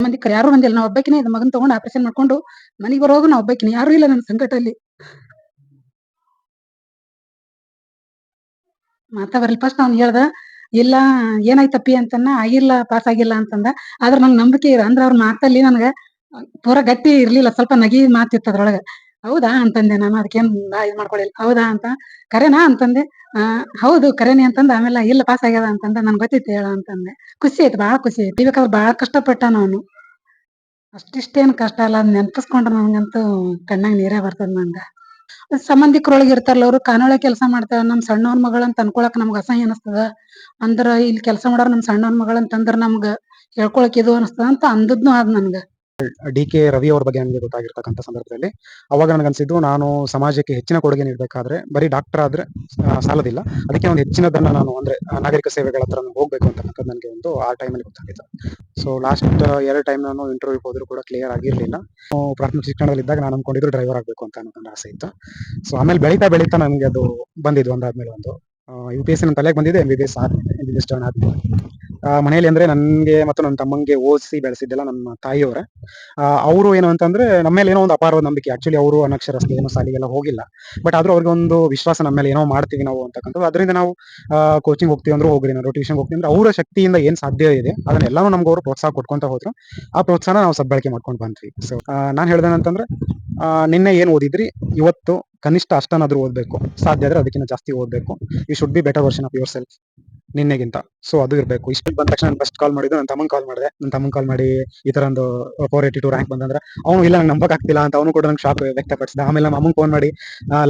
ಸಂಬಂಧಿಕರು ಯಾರು ಬಂದಿಲ್ಲ. ನಾ ಒಬ್ಬಾಕಿನೇ ಇದ್ದೆ. ಮಗನ್ ತಗೊಂಡು ಆಪರೇಷನ್ ಮಾಡ್ಕೊಂಡು ಮನೆಗೆ ಬರೋವಾಗ ನಾ ಒಬ್ಬಾಕಿನೇ. ಯಾರೂ ಇಲ್ಲ ನನ್ನ ಸಂಕಟಲ್ಲಿ. ಮಾತಾ ಬರ್ಲಿಲ್ಲ. ಫಸ್ಟ್ ಅವ್ನ್ ಹೇಳ್ದ, "ಇಲ್ಲ ಏನಾಯ್ತಪ್ಪಿ?" ಅಂತನ್ನ. "ಆಗಿಲ್ಲ, ಪಾಸ್ ಆಗಿಲ್ಲ" ಅಂತಂದ. ಆದ್ರ ನಂಗ್ ನಂಬಿಕೆ ಇರ ಅಂದ್ರ ಅವ್ರ ಮಾತಲ್ಲಿ ನನ್ಗ ಪೂರಾ ಗಟ್ಟಿ ಇರ್ಲಿಲ್ಲ. ಸ್ವಲ್ಪ ನಗಿ ಮಾತಿತ್ತು ಅದ್ರೊಳಗ. "ಹೌದಾ?" ಅಂತಂದೆ ನಾನು. ಅದಕ್ಕೇನ್ ಇದ್ ಮಾಡ್ಕೊಳಿಲ್ಲ. "ಹೌದಾ?" ಅಂತ. "ಕರೇನಾ?" ಅಂತಂದೆ. ಹೌದು ಕರೇನಿ" ಅಂತಂದ. ಆಮೇಲೆ "ಇಲ್ಲ ಪಾಸ್ ಆಗ್ಯದ" ಅಂತಂದ. "ನನ್ಗ್ ಗೊತ್ತಿತ್ತು ಹೇಳು" ಅಂತಂದೆ. ಖುಷಿ ಆಯ್ತು, ಬಾಳ ಖುಷಿ ಆಯ್ತು. ಇಬೇಕಾದ್ರೆ ಬಾಳ ಕಷ್ಟಪಟ್ಟಾನ ಅವನು. ಅಷ್ಟಿಷ್ಟೇನ್ ಕಷ್ಟ ಅಲ್ಲ. ಅದ್ ನೆನಪಿಸ್ಕೊಂಡ್ರ ನನ್ಗಂತೂ ಕಣ್ಣಾಗ್ ನೀರೇ ಬರ್ತದ ನಂಗ. ಸಂಬಂಧಿಕರೊಳಗೆ ಇರ್ತಾರಲ್ಲ, ಅವ್ರು ಖಾನಾವಳಿ ಕೆಲಸ ಮಾಡ್ತಾರ. ನಮ್ ಸಣ್ಣವ್ನ ಮಗಳಂತ ಅನ್ಕೊಳಕ್ ನಮ್ಗ್ ಅಸಹ್ಯ ಅನಸ್ತದ. ಅಂದ್ರ ಇಲ್ಲಿ ಕೆಲಸ ಮಾಡೋರ್ ನಮ್ ಸಣ್ಣವ್ನ ಮಗಳಂತ ಅಂದ್ರ ನಮ್ಗ ಹೇಳ್ಕೊಳಕ್ ಇದು ಅನಸ್ತದ ಅಂತ ಅಂದದ್ನು ಆದ್ ನನ್ಗ. ಡಿ ಕೆ ರವಿ ಅವ್ರ ಬಗ್ಗೆ ನನಗೆ ಗೊತ್ತಾಗಿರ್ತಕ್ಕಂಥ ಸಂದರ್ಭದಲ್ಲಿ ಅವಾಗ ನನಗನ್ಸಿದ್ದು, ನಾನು ಸಮಾಜಕ್ಕೆ ಹೆಚ್ಚಿನ ಕೊಡುಗೆ ನೀಡಬೇಕಾದ್ರೆ ಬರೀ ಡಾಕ್ಟರ್ ಆದ್ರೆ ಸಾಲದಿಲ್ಲ, ಅದಕ್ಕೆ ಒಂದು ಹೆಚ್ಚಿನದನ್ನ ನಾನು ಅಂದ್ರೆ ನಾಗರಿಕ ಸೇವೆಗಳ ಹತ್ರ ಹೋಗ್ಬೇಕು ಅಂತಕ್ಕಂಥದ್ದು ನನಗೆ ಒಂದು ಆ ಟೈಮಲ್ಲಿ ಗೊತ್ತಾಗಿತ್ತು. ಸೊ ಲಾಸ್ಟ್ 2 ಟೈಮ್ ನಾನು ಇಂಟರ್ವ್ಯೂ ಹೋದ್ರು ಕೂಡ ಕ್ಲಿಯರ್ ಆಗಿರ್ಲಿಲ್ಲ. ಪ್ರಾಥಮಿಕ ಶಿಕ್ಷಣದಲ್ಲಿ ಇದ್ದಾಗ ನಾನು ಅನ್ಕೊಂಡಿದ್ದು ಡ್ರೈವರ್ ಆಗ್ಬೇಕು ಅಂತ ಅನ್ನೋ ಆಸೆ ಇತ್ತು. ಸೊ ಆಮೇಲೆ ಬೆಳೀತಾ ಬೆಳೀತಾ ನನಗೆ ಅದು ಬಂದಿದ್ದು ಒಂದಾದ್ಮೇಲೆ ಒಂದು. UPSC ನನ್ನ ತಲೆಗೆ ಬಂದಿದೆ MBBS ಆದ್ಮೇಲೆ, MBBS ಜಾಯ್ನ್ ಆದ್ಮೇಲೆ. ಮನೇಲಿ ಅಂದ್ರೆ ನನ್ಗೆ ಮತ್ತು ನನ್ನ ತಮ್ಮಂಗೆ ಓದಿಸಿ ಬೆಳೆಸಿದ್ದೆಲ್ಲ ನಮ್ಮ ತಾಯಿಯವರೇ. ಅವರು ಏನು ಅಂತಂದ್ರೆ ನಮ್ಮ ಮೇಲೆ ಏನೋ ಒಂದು ಅಪಾರವಾದ ನಂಬಿಕೆ. ಆಕ್ಚುಲಿ ಅವರು ಅನಕ್ಷರಸ್ಥ, ಏನೋ ಸಾಲಿಗೆಲ್ಲ ಹೋಗಿಲ್ಲ. ಬಟ್ ಆದ್ರೂ ಅವ್ರಿಗೆ ಒಂದು ವಿಶ್ವಾಸ ನಮ್ಮ ಮೇಲೆ, ಏನೋ ಮಾಡ್ತೀವಿ ನಾವು ಅಂತಕ್ಕಂಥದ್ದು. ಅದರಿಂದ ನಾವು ಕೋಚಿಂಗ್ ಹೋಗ್ತೀವಿ ಅಂದ್ರೆ ಹೋಗ್ರಿ, ನಾವು ಟ್ಯೂಷನ್ ಹೋಗ್ತೀವಿ ಅಂದ್ರೆ ಅವರ ಶಕ್ತಿಯಿಂದ ಏನ್ ಸಾಧ್ಯ ಇದೆ ಅದನ್ನೆಲ್ಲಾನು ನಮ್ಗೆ ಅವರು ಪ್ರೋತ್ಸಾಹ ಕೊಟ್ಕೊಂತ ಹೋದ್ರು. ಆ ಪ್ರೋತ್ಸಾಹ ನಾವು ಸದ್ಬಳಕೆ ಮಾಡ್ಕೊಂಡು ಬಂದ್ವಿ. ಸೊ ನಾನ್ ಹೇಳ್ದೇನಂತಂದ್ರೆ, ನಿನ್ನೆ ಏನ್ ಓದಿದ್ರಿ ಇವತ್ತು ಕನಿಷ್ಠ ಅಷ್ಟನ್ನಾದ್ರೂ ಓದ್ಬೇಕು. ಸಾಧ್ಯ ಆದ್ರೆ ಅದಕ್ಕಿಂತ ಜಾಸ್ತಿ ಓದ್ಬೇಕು. You should be better version of your self ನಿನ್ನೆಗಿಂತ. ಸೊ ಅದು ಇರಬೇಕು. ಇಷ್ಟು ಬಂದ ತಕ್ಷಣ ಫಸ್ಟ್ ಕಾಲ್ ಮಾಡಿದ್ದು ನನ್ನ ತಮ್ಮಂಗೆ ಕಾಲ್ ಮಾಡಿದೆ. ನನ್ನ ತಮ್ಮಂಗೆ ಕಾಲ್ ಮಾಡಿ ಈ ತರ ಒಂದು 482 ರ್ಯಾಂಕ್ ಬಂದಂದ್ರೆ ಅವನು ಇಲ್ಲ ನಂಗೆ ನಂಬಕ್ ಆಗ್ತಿಲ್ಲ ಅಂತ ಅವನು ಕೂಡ ನಂಗೆ ಶಾಕ್ ವ್ಯಕ್ತಪಡಿಸಿದ. ಆಮೇಲೆ ನಮ್ಮ ಅಮ್ಮಂಗೆ ಫೋನ್ ಮಾಡಿ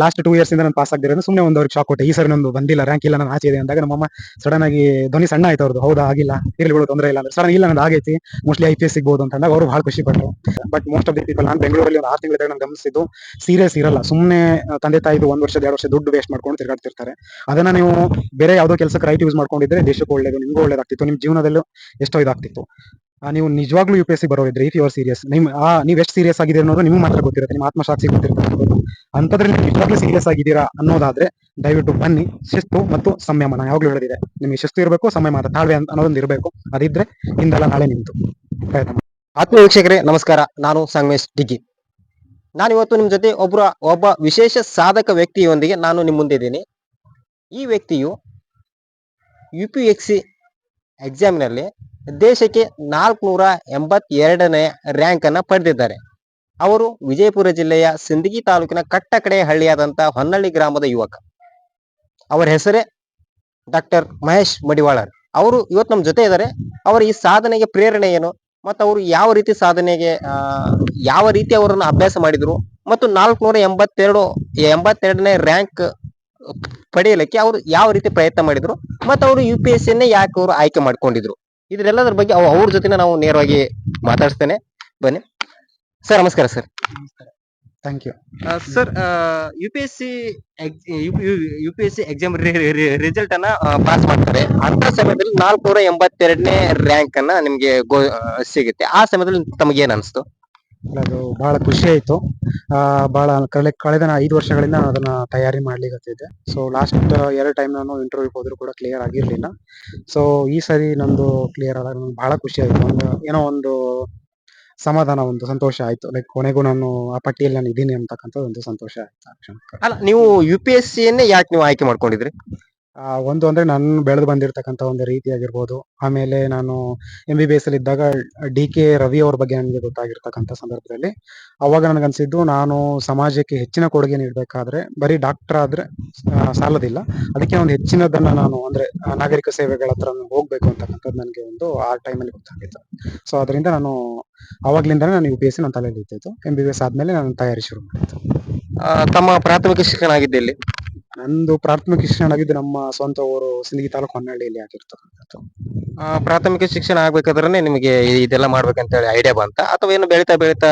ಲಾಸ್ಟ್ 2 years ಇಂದ ನಾನು ಪಾಸ್ ಆಗಿರೋದು ಸುಮ್ಮನೆ ಒಂದವ್ರಿಗೆ ಶಾಕ್ ಕೊಟ್ಟೆ. ಈ ಸರಿ ನಂದು ಬಂದಿಲ್ಲ, ರ್ಯಾಂಕ್ ಇಲ್ಲ, ನಾನು ಆಚೆ ಇದೆ ಅಂದಾಗ ನಮ್ಮಮ್ಮ ಸಡನ್ ಆಗಿ ಧ್ವನಿ ಸಣ್ಣ ಆಯ್ತು ಅವ್ರದ್ದು. "ಹೌದಾ, ಆಗಿಲ್ಲ, ಇರ್ಲಿ ಬಿಡು, ತೊಂದರೆ ಇಲ್ಲ" ಅಂದ್ರೆ. ಸಡನ್ ಇಲ್ಲ ನಂದು ಆಗೈತಿ, ಮೋಸ್ಟ್ಲಿ IPS ಸಿಗ್ಬೋದು ಅಂತ ಅಂದಾಗ ಅವರು ಬಹಳ ಖುಷಿ ಪಟ್ಟರು. But most of the people, ನಾನು ಬೆಂಗಳೂರಲ್ಲಿ ಒಂದು 6 ತಿಂಗಳಿದ್ದಾಗ ನಾನು ಗಮನಿಸಿದ್ದು, ಸೀರಿಯಸ್ ಇರಲ್ಲ. ಸುಮ್ಮನೆ ತಂದೆ ತಾಯಿದು 1 ವರ್ಷ 2 ವರ್ಷ ದುಡ್ಡು ವೇಸ್ಟ್ ಮಾಡ್ಕೊಂಡು ತಿರ್ಗಾಡ್ತಿರ್ತಾರೆ. ಅದನ್ನ ನೀವು ಬೇರೆ ಯಾವುದೋ ಕೆಲಸಕ್ಕೆ ರೈಟ್ ಯೂಸ್ ಮಾಡ್ಕೊಂಡಿದ್ರೆ ದೇಶಕ್ಕೂ ಒಳ್ಳೇದು, ನಿಮ್ಗೂ ಒಳ್ಳೇದಾಗ್ತಿತ್ತು, ನಿಮ್ ಜೀವನದಲ್ಲೂ ಎಷ್ಟೋ ಇದಾಗ್ತಿತ್ತು. ನೀವು ನಿಜವಾಗ್ಲೂ UPSC ಬರೋರಿದ್ರೆ, ಇಫ್ ಯು ಆರ್ ಸೀರಿಯಸ್, ನೀವು ಎಷ್ಟು ಸೀರಿಯಸ್ ಆಗಿದ್ದೀರಾ ಅನ್ನೋದು ನಿಮ್ಗೆ ಮಾತ್ರ ಗೊತ್ತಿರುತ್ತೆ, ನಿಮ್ಮ ಆತ್ಮಸಾಕ್ಷಿ ಗೊತ್ತಿರುತ್ತೆ. ಅಂತದ್ರಲ್ಲಿ ನಿಜವಾಗ್ಲೂ ಸೀರಿಯಸ್ ಆಗಿದ್ದೀರಾ ಅನ್ನೋದಾದ್ರೆ ದಯವಿಟ್ಟು ಬನ್ನಿ. ಶಿಸ್ತು ಮತ್ತು ಸಂಯಮ, ನಾನು ಯಾವಾಗ್ಲೂ ಹೇಳಿದೆ, ನಿಮಗೆ ಶಿಸ್ತು ಇರಬೇಕು, ಸಂಯಮ ಅಂತ ತಾಳ್ವೆ ಅನ್ನೋದೊಂದು ಇರಬೇಕು. ಅದಿದ್ರೆ ಇಂದಲ್ಲ ನಾಳೆ ನಿಮ್ದು ಪ್ರಯತ್ನ. ಆತ್ಮೀಯ ವೀಕ್ಷಕರೇ ನಮಸ್ಕಾರ, ನಾನು ಸಂಗಮೇಶ್ ಡಿಗಿ. ನಾನಿವತ್ತು ನಿಮ್ಮ ಜೊತೆ ಒಬ್ಬ ವಿಶೇಷ ಸಾಧಕ ವ್ಯಕ್ತಿಯೊಂದಿಗೆ ನಾನು ನಿಮ್ಮ ಮುಂದೆ ಇದ್ದೀನಿ. ಈ ವ್ಯಕ್ತಿಯು UPSC ಎಕ್ಸಾಮಿನಲ್ಲಿ ದೇಶಕ್ಕೆ 482ನೇ ರ್ಯಾಂಕ್ ಅನ್ನ ಪಡೆದಿದ್ದಾರೆ. ಅವರು ವಿಜಯಪುರ ಜಿಲ್ಲೆಯ ಸಿಂದಗಿ ತಾಲೂಕಿನ ಕಟ್ಟಕಡೆ ಹಳ್ಳಿಯಾದಂತಹ ಹೊನ್ನಳ್ಳಿ ಗ್ರಾಮದ ಯುವಕ. ಅವರ ಹೆಸರೇ ಡಾಕ್ಟರ್ ಮಹೇಶ್ ಮಡಿವಾಳರ್. ಅವರು ಇವತ್ತು ನಮ್ಮ ಜೊತೆ ಇದ್ದಾರೆ. ಅವರ ಈ ಸಾಧನೆಗೆ ಪ್ರೇರಣೆ ಏನು, ಮತ್ತು ಅವರು ಯಾವ ರೀತಿ ಅವರನ್ನು ಅಭ್ಯಾಸ ಮಾಡಿದ್ರು, ಮತ್ತು 482ನೇ ರ್ಯಾಂಕ್ ಪಡೆಯಲಿಕ್ಕೆ ಅವರು ಯಾವ ರೀತಿ ಪ್ರಯತ್ನ ಮಾಡಿದ್ರು, ಮತ್ತು ಅವರು UPSC ಯಾಕೆ ಅವರು ಆಯ್ಕೆ ಮಾಡ್ಕೊಂಡಿದ್ರು, ಇದರೆಲ್ಲದರ ಬಗ್ಗೆ ಅವ್ರ ಜೊತೆ ನಾವು ನೇರವಾಗಿ ಮಾತಾಡ್ತೇನೆ. ಬನ್ನಿ ಸರ್. ನಮಸ್ಕಾರ sir. Thank you sir. UPSC exam result ಅನ್ನ ಪಾಸ್ ಮಾಡ್ತಾರೆ. ಅಂತ ಸಮಯದಲ್ಲಿ 482ನೇ ರ್ಯಾಂಕ್ ಅನ್ನ ನಿಮ್ಗೆ ಸಿಗುತ್ತೆ. ಆ ಸಮಯದಲ್ಲಿ ತಮಗೆ ಏನ್ ಅನಿಸ್ತು? ಅದು ಬಹಳ ಖುಷಿ ಆಯ್ತು. ಬಹಳ ಕಳೆದ 5 ವರ್ಷಗಳಿಂದ ನಾನು ಅದನ್ನ ತಯಾರಿ ಮಾಡ್ಲಿಕ್ಕೆ. ಸೊ ಲಾಸ್ಟ್ 2 ಟೈಮ್ ನಾನು ಇಂಟರ್ವ್ಯೂ ಹೋದ್ರು ಕೂಡ ಕ್ಲಿಯರ್ ಆಗಿರ್ಲಿಲ್ಲ. ಸೊ ಈ ಸರಿ ನಂದು ಕ್ಲಿಯರ್ ಆದಾಗ ನನಗೆ ಬಹಳ ಖುಷಿ ಆಯ್ತು. ಏನೋ ಒಂದು ಸಮಾಧಾನ, ಒಂದು ಸಂತೋಷ ಆಯ್ತು. ಲೈಕ್ ಕೊನೆಗೂ ನಾನು ಆ ಪಟ್ಟಿಯಲ್ಲಿ ನಾನು ಇದ್ದೀನಿ ಅಂತಕ್ಕಂಥ ಒಂದು ಸಂತೋಷ ಆಯ್ತು. ಅಲ್ಲ, ನೀವು UPSC ಯಾಕೆ ನೀವು ಆಯ್ಕೆ ಮಾಡ್ಕೊಂಡಿದ್ರಿ? ಒಂದು ಅಂದ್ರೆ ನಾನು ಬೆಳೆದು ಬಂದಿರತಕ್ಕಂಥ ಒಂದು ರೀತಿ ಆಗಿರ್ಬೋದು. ಆಮೇಲೆ ನಾನು MBBS ಅಲ್ಲಿ ಇದ್ದಾಗ DK ರವಿ ಅವ್ರ ಬಗ್ಗೆ ನನಗೆ ಗೊತ್ತಾಗಿರ್ತಕ್ಕಂಥ ಸಂದರ್ಭದಲ್ಲಿ ಅವಾಗ ನನಗನ್ಸಿದ್ದು, ನಾನು ಸಮಾಜಕ್ಕೆ ಹೆಚ್ಚಿನ ಕೊಡುಗೆ ನೀಡಬೇಕಾದ್ರೆ ಬರೀ ಡಾಕ್ಟರ್ ಆದ್ರೆ ಸಾಲದಿಲ್ಲ, ಅದಕ್ಕೆ ಒಂದು ಹೆಚ್ಚಿನದನ್ನ ನಾನು ಅಂದ್ರೆ ನಾಗರಿಕ ಸೇವೆಗಳ ಹತ್ರ ಹೋಗ್ಬೇಕು ಅಂತಕ್ಕಂಥದ್ದು ನನಗೆ ಒಂದು ಆ ಟೈಮಲ್ಲಿ ಗೊತ್ತಾಗಿತ್ತು. ಸೊ ಅದರಿಂದ ನಾನು ಅವಾಗ್ಲಿಂದಾನೇ ನಾನು UPSC ನನ್ನ ತಲೆಯಲ್ಲಿ ಇರ್ತಿತ್ತು. MBBS ಆದ್ಮೇಲೆ ನಾನು ತಯಾರಿ ಶುರು ಮಾಡಿದ್ದು. ತಮ್ಮ ಪ್ರಾಥಮಿಕ ಶಿಕ್ಷಣ ಆಗಿದ್ದೆ ಇಲ್ಲಿ? ನಂದು ಪ್ರಾಥಮಿಕ ಶಿಕ್ಷಣ ಆಗಿದ್ದು ನಮ್ಮ ಸ್ವಂತ ಊರು ಸಿಂದಗಿ ತಾಲೂಕು ಹೊನ್ನಳ್ಳಿಯಲ್ಲಿ ಆಗಿರ್ತಕ್ಕಂಥದ್ದು. ಪ್ರಾಥಮಿಕ ಶಿಕ್ಷಣ ಆಗ್ಬೇಕಾದ್ರೆ ನಿಮಗೆ ಇದೆಲ್ಲ ಮಾಡ್ಬೇಕಂತ ಹೇಳಿ ಐಡಿಯಾ ಬಂತ, ಅಥವಾ ಏನು ಬೆಳೀತಾ ಬೆಳೀತಾ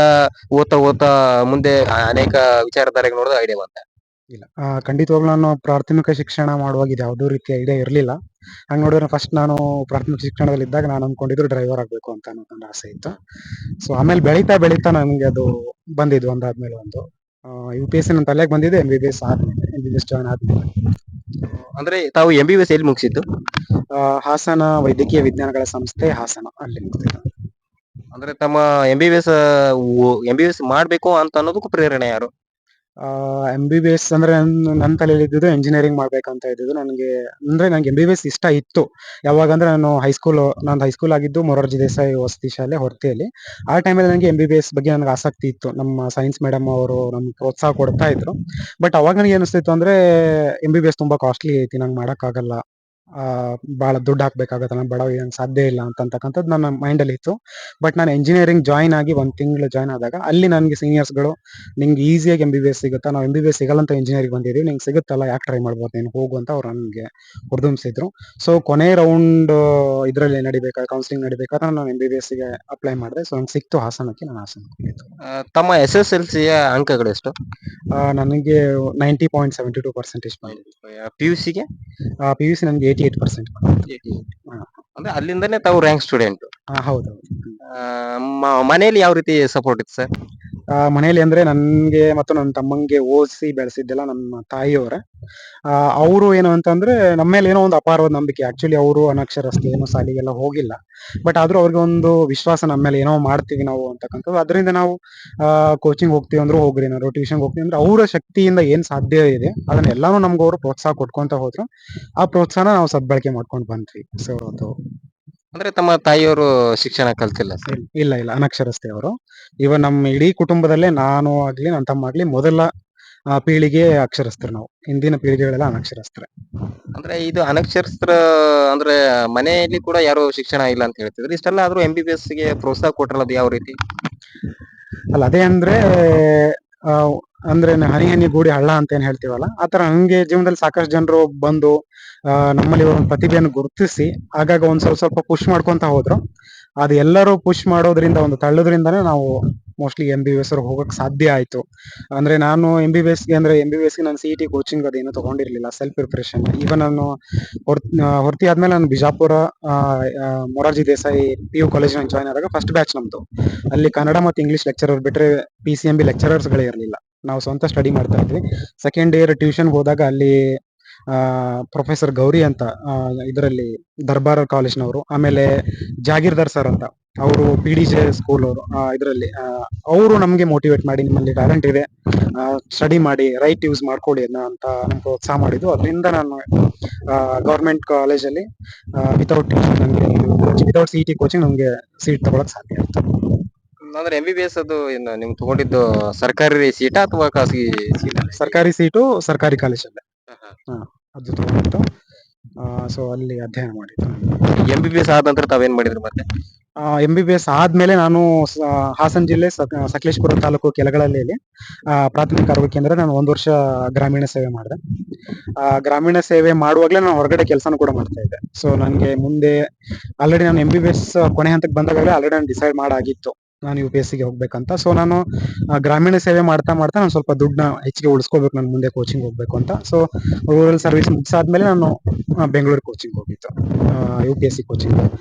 ಓದ್ತಾ ಮುಂದೆ ಅನೇಕ ವಿಚಾರಧಾರೆಗಳು ನೋಡಿದ ಐಡಿಯಾ ಬಂತ? ಇಲ್ಲ, ಖಂಡಿತವಾಗ್ಲೂ ನಾನು ಪ್ರಾಥಮಿಕ ಶಿಕ್ಷಣ ಮಾಡುವಾಗ ಇದು ಯಾವುದೋ ರೀತಿಯ ಐಡಿಯಾ ಇರಲಿಲ್ಲ. ಹಂಗೆ ನೋಡಿದ್ರೆ ಫಸ್ಟ್ ನಾನು ಪ್ರಾಥಮಿಕ ಶಿಕ್ಷಣದಲ್ಲಿ ಇದ್ದಾಗ ನಾನು ಅನ್ಕೊಂಡಿದ್ದು ಡ್ರೈವರ್ ಆಗಬೇಕು ಅಂತ ನನ್ನ ಆಸೆ ಇತ್ತು. ಸೊ ಆಮೇಲೆ ಬೆಳೀತಾ ಬೆಳೀತಾ ನನಗೆ ಅದು ಬಂದಿದ್ದು ಒಂದಾದ್ಮೇಲೆ ಒಂದು. UPSC ನನ್ನ ತಲೆಗೆ ಬಂದಿದೆ MBBS ಆದ್ಮೇಲೆ, MBBS ಜಾಯ್ನ್ ಆದ್ಮೇಲೆ. ಅಂದ್ರೆ ತಾವು MBBS ಎಲ್ಲಿ ಮುಗಿಸಿದ್ದು? ಹಾಸನ ವೈದ್ಯಕೀಯ ವಿಜ್ಞಾನಗಳ ಸಂಸ್ಥೆ ಹಾಸನ, ಅಲ್ಲಿ ಮುಗಿಸಿದ್ದು. ಅಂದ್ರೆ ತಮ್ಮ MBBS ಮಾಡ್ಬೇಕು ಅಂತ ಅನ್ನೋದಕ್ಕೂ ಪ್ರೇರಣೆ ಯಾರು? MBBS ಅಂದ್ರೆ ನನ್ನ ತಲೆಯಲ್ಲಿ ಇದ್ದಿದ್ದು ಎಂಜಿನಿಯರಿಂಗ್ ಮಾಡ್ಬೇಕಂತ ಇದ್ದಿದ್ದು. ನಂಗೆ MBBS ಇಷ್ಟ ಇತ್ತು. ಯಾವಾಗಂದ್ರೆ ನಂದು ಹೈಸ್ಕೂಲ್ ಆಗಿದ್ದು ಮೊರಾರ್ಜಿ ದೇಸಾಯಿ ವಸತಿ ಶಾಲೆ ಹೊರತಿಯಲ್ಲಿ. ಆ ಟೈಮಲ್ಲಿ ನನಗೆ MBBS ಬಗ್ಗೆ ನನಗೆ ಆಸಕ್ತಿ ಇತ್ತು. ನಮ್ಮ ಸೈನ್ಸ್ ಮೇಡಮ್ ಅವರು ನಮ್ಗೆ ಪ್ರೋತ್ಸಾಹ ಕೊಡ್ತಾ ಇದ್ರು. ಬಟ್ ಅವಾಗ ನನಗೆ ಏನಿಸ್ತಿತ್ತು ಅಂದ್ರೆ MBBS ತುಂಬಾ ಕಾಸ್ಟ್ಲಿ ಐತಿ, ನಂಗೆ ಮಾಡಕ್ಕಾಗಲ್ಲ, ಭಾಳ ದುಡ್ಡು ಹಾಕ್ಬೇಕಾಗತ್ತೆ, ನಾನು ಬಡವ, ನಂಗೆ ಸಾಧ್ಯ ಇಲ್ಲ ಅಂತಕ್ಕಂಥದ್ದು ನನ್ನ ಮೈಂಡಲ್ಲಿ ಇತ್ತು. ಬಟ್ ನಾನು ಎಂಜಿನಿಯರಿಂಗ್ ಜಾಯ್ನ್ ಆಗಿ 1 ತಿಂಗಳು ಜಾಯ್ನ್ ಆದಾಗ ಅಲ್ಲಿ ನನಗೆ ಸೀನಿಯರ್ಸ್ಗಳು, ನಿಂಗೆ ಈಸಿಯಾಗಿ MBBS ಸಿಗುತ್ತಾ, ನಾವು MBBS ಸಿಗಲ್ಲ ಅಂತ ಇಂಜಿನಿಯರಿಂಗ್ ಬಂದಿದ್ದೀವಿ, ನಿಂಗೆ ಸಿಗುತ್ತಲ್ಲ, ಯಾಕೆ ಟ್ರೈ ಮಾಡ್ಬೋದು, ನೀನು ಹೋಗು ಅಂತ ಅವ್ರು ನನಗೆ ಹುರಿದುಂಬಿಸಿದ್ರು. ಸೊ ಕೊನೆ ರೌಂಡ್ ಇದರಲ್ಲಿ ಕೌನ್ಸಿಲಿಂಗ್ ನಡಿಬೇಕಾದ್ರೆ ನಾನು MBBSಗೆ ಅಪ್ಲೈ ಮಾಡಿದೆ. ಸೊ ನಂಗೆ ಸಿಕ್ತು ಹಾಸನಕ್ಕೆ, ನಾನು ಹಾಸನಕ್ಕೆ ಹೋಗಿದ್ದು. ತಮ್ಮ SSLCಯ ಅಂಕಗಳು ಎಷ್ಟು? ನನಗೆ 90.72% ಬಂದಿದೆ. PUCಗೆ? PUC ನನಗೆ 88% ಬಂದಿತ್ತು. ಅಂದ್ರೆ ಅಲ್ಲಿಂದನೇ ತಾವು ರ್ಯಾಂಕ್ ಸ್ಟೂಡೆಂಟ್. ಹೌದು. ಮನೆಯಲ್ಲಿ ಯಾವ ರೀತಿ ಸಪೋರ್ಟ್ ಇತ್ತು ಸರ್? ಮನೇಲಿ ಅಂದ್ರೆ ನನ್ಗೆ ಮತ್ತು ನನ್ನ ತಮ್ಮಂಗೆ ಓದಿಸಿ ಬೆಳೆಸಿದ್ದೆಲ್ಲ ನಮ್ಮ ತಾಯಿಯವರೇ. ಅವರು ಏನು ಅಂತಂದ್ರೆ ನಮ್ಮ ಮೇಲೆ ಏನೋ ಒಂದು ಅಪಾರವಾದ ನಂಬಿಕೆ. ಆಕ್ಚುಲಿ ಅವರು ಅನಕ್ಷರಸ್ಥ, ಏನೋ ಶಾಲೆಗೆಲ್ಲ ಹೋಗಿಲ್ಲ. ಬಟ್ ಆದ್ರೂ ಅವ್ರಿಗೆ ಒಂದು ವಿಶ್ವಾಸ ನಮ್ಮ ಮೇಲೆ, ಏನೋ ಮಾಡ್ತೀವಿ ನಾವು ಅಂತಕ್ಕಂಥದ್ದು. ಅದರಿಂದ ನಾವು ಕೋಚಿಂಗ್ ಹೋಗ್ತೀವಿ ಅಂದ್ರೂ ಹೋಗ್ರಿ, ನಾವು ಟ್ಯೂಷನ್ಗೆ ಹೋಗ್ತೀವಿ ಅಂದ್ರೆ ಅವರ ಶಕ್ತಿಯಿಂದ ಏನ್ ಸಾಧ್ಯ ಇದೆ ಅದನ್ನ ಎಲ್ಲಾನು ನಮ್ಗೆ ಅವರು ಪ್ರೋತ್ಸಾಹ ಕೊಟ್ಕೊಂತ ಹೋದ್ರು. ಆ ಪ್ರೋತ್ಸಾಹನ ನಾವು ಸದ್ಬಳಕೆ ಮಾಡ್ಕೊಂಡು ಬಂದ್ವಿ. ಸೊ ಅದು ಅಂದ್ರೆ ತಮ್ಮ ತಾಯಿಯವರು ಶಿಕ್ಷಣ ಕಲ್ತಿಲ್ಲ ಸರ್? ಇಲ್ಲ ಅನಕ್ಷರಸ್ಥೆ ಅವರು. ಇವನ್ ನಮ್ಮ ಇಡೀ ಕುಟುಂಬದಲ್ಲೇ ನಾನು ಆಗ್ಲಿ ನನ್ನ ತಮ್ಮ ಆಗ್ಲಿ ಮೊದಲ ಪೀಳಿಗೆ ಅಕ್ಷರಸ್ಥರು ನಾವು. ಹಿಂದಿನ ಪೀಳಿಗೆಗಳೆಲ್ಲ ಅನಕ್ಷರಸ್ಥರೆ. ಅಂದ್ರೆ ಇದು ಅನಕ್ಷರಸ್ಥರ ಅಂದ್ರೆ ಮನೆಯಲ್ಲಿ ಕೂಡ ಯಾರು ಶಿಕ್ಷಣ ಇಲ್ಲ ಅಂತ ಹೇಳ್ತಿದ್ರು. ಇಷ್ಟೆಲ್ಲ ಆದ್ರೂ MBBS ಗೆ ಪ್ರೋತ್ಸಾಹ ಕೊಟ್ಟಿರೋದು ಅದು ಯಾವ ರೀತಿ? ಅಲ್ಲ ಅದೇ ಅಂದ್ರೆ ಆ, ಅಂದ್ರೆ ಹನಿ ಹನಿ ಗೂಡಿ ಹಳ್ಳ ಅಂತ ಏನ್ ಹೇಳ್ತೀವಲ್ಲ, ಆತರ ಹಂಗೆ ಜೀವನದಲ್ಲಿ ಸಾಕಷ್ಟು ಜನರು ಬಂದು ನಮ್ಮಲ್ಲಿ ಒಂದು ಪ್ರತಿಭೆಯನ್ನು ಗುರುತಿಸಿ ಆಗಾಗ ಒಂದ್ ಸ್ವಲ್ಪ ಪುಷ್ ಮಾಡ್ಕೊಂತ ಹೋದ್ರು. ಅದು ಎಲ್ಲರೂ ಪುಷ್ ಮಾಡೋದ್ರಿಂದ, ಒಂದು ತಳ್ಳೋದ್ರಿಂದಾನೇ ನಾವು ಮೋಸ್ಟ್ಲಿ MBBS ಹೋಗಕ್ ಸಾಧ್ಯ ಆಯ್ತು. ಅಂದ್ರೆ ನಾನು MBBS ಗೆ ನಾನು CET ಕೋಚಿಂಗ್ ಅದೇನು ತಗೊಂಡಿರ್ಲಿಲ್ಲ, ಸೆಲ್ಫ್ ಪ್ರಿಪರೇಷನ್. ಈವನ್ ನಾನು ಹೊರತಿ ಆದ್ಮೇಲೆ ನಾನು Bijapur Morarji Desai PU college join ಆದಾಗ ಫಸ್ಟ್ ಬ್ಯಾಚ್ ನಮ್ದು. ಅಲ್ಲಿ ಕನ್ನಡ ಮತ್ತು ಇಂಗ್ಲಿಷ್ ಲೆಕ್ಚರರ್ ಬಿಟ್ರೆ PCMB ಲೆಕ್ಚರರ್ಸ್ ಗಳೇ ಇರಲಿಲ್ಲ. ನಾವು ಸ್ವಂತ ಸ್ಟಡಿ ಮಾಡ್ತಾ ಇದ್ವಿ. ಸೆಕೆಂಡ್ ಇಯರ್ ಟ್ಯೂಷನ್ ಹೋದಾಗ ಅಲ್ಲಿ ಪ್ರೊಫೆಸರ್ ಗೌರಿ ಅಂತ ಇದರಲ್ಲಿ ದರ್ಬಾರ್ ಕಾಲೇಜ್ನವರು, ಆಮೇಲೆ ಜಾಗೀರ್ದಾರ್ ಸರ್ ಅಂತ, ಅವರು PDJ ಸ್ಕೂಲ್ ಅವರು, ಇದರಲ್ಲಿ ಅವರು ನಮ್ಗೆ ಮೋಟಿವೇಟ್ ಮಾಡಿ, ನಿಮ್ಮಲ್ಲಿ ಟ್ಯಾಲೆಂಟ್ ಇದೆ, ಸ್ಟಡಿ ಮಾಡಿ, ರೈಟ್ ಯೂಸ್ ಮಾಡ್ಕೊಳ್ಳಿ ಅದನ್ನ ಅಂತ ನಮ್ಗೆ ಪ್ರೋತ್ಸಾಹ ಮಾಡಿದ್ದು. ಅದರಿಂದ ನಾನು ಗೌರ್ಮೆಂಟ್ ಕಾಲೇಜಲ್ಲಿ ವಿತೌಟ್ CET ಕೋಚಿಂಗ್ ನಮ್ಗೆ ಸೀಟ್ ತಗೊಳಕ್ ಸಾಧ್ಯ ಆಯ್ತು. ಅಂದ್ರೆ MBBS ಅದು ಇನ್ನು ನೀವು ತಗೊಂಡಿದ್ದು ಸರ್ಕಾರಿ ಸೀಟಾ ಅಥವಾ ಖಾಸಗಿ ಸೀಟಾ? ಸರ್ಕಾರಿ ಸೀಟು, ಸರ್ಕಾರಿ ಕಾಲೇಜಲ್ಲೇ ಅದು ತಗೊಂಡಿತ್ತು. ಸೊ ಅಲ್ಲಿ ಅಧ್ಯಯನ ಮಾಡಿದ್ದು. MBBS ಆದ ನಂತರ ತಾವೇನ್ ಮಾಡಿದ್ರಿ ಮತ್ತೆ? MBBS ಆದ್ಮೇಲೆ ನಾನು ಹಾಸನ ಜಿಲ್ಲೆ ಸಕಲೇಶಪುರ ತಾಲೂಕು ಕೆಳಗಳಲ್ಲಿಯಲ್ಲಿ ಪ್ರಾಥಮಿಕ ಆರೋಗ್ಯ ಕೇಂದ್ರ ನಾನು 1 ವರ್ಷ ಗ್ರಾಮೀಣ ಸೇವೆ ಮಾಡಿದೆ. ಗ್ರಾಮೀಣ ಸೇವೆ ಮಾಡುವಾಗಲೇ ನಾನು ಹೊರಗಡೆ ಕೆಲಸನೂ ಕೂಡ ಮಾಡ್ತಾ ಇದ್ದೆ. ಸೊ ನನಗೆ ಮುಂದೆ ಆಲ್ರೆಡಿ ನಾನು MBBS ಕೊನೆ ಹಂತಕ್ಕೆ ಬಂದಾಗಲೇ ಆಲ್ರೆಡಿ ನಾನು ಡಿಸೈಡ್ ಮಾಡಾಗಿತ್ತು ನಾನು UPSCಗೆ ಹೋಗ್ಬೇಕಂತ. ಸೊ ನಾನು ಗ್ರಾಮೀಣ ಸೇವೆ ಮಾಡ್ತಾ ನಾನು ಸ್ವಲ್ಪ ದುಡ್ಡನ್ನ ಹೆಚ್ಚಿಗೆ ಉಳಿಸ್ಕೋಬೇಕು, ನಾನು ಮುಂದೆ ಕೋಚಿಂಗ್ ಹೋಗ್ಬೇಕು ಅಂತ. ಸೊ ರೂರಲ್ ಸರ್ವಿಸ್ ಮುಗಿಸಾದ್ಮೇಲೆ ನಾನು ಬೆಂಗಳೂರು ಕೋಚಿಂಗ್ ಹೋಗಿತ್ತು, UPSC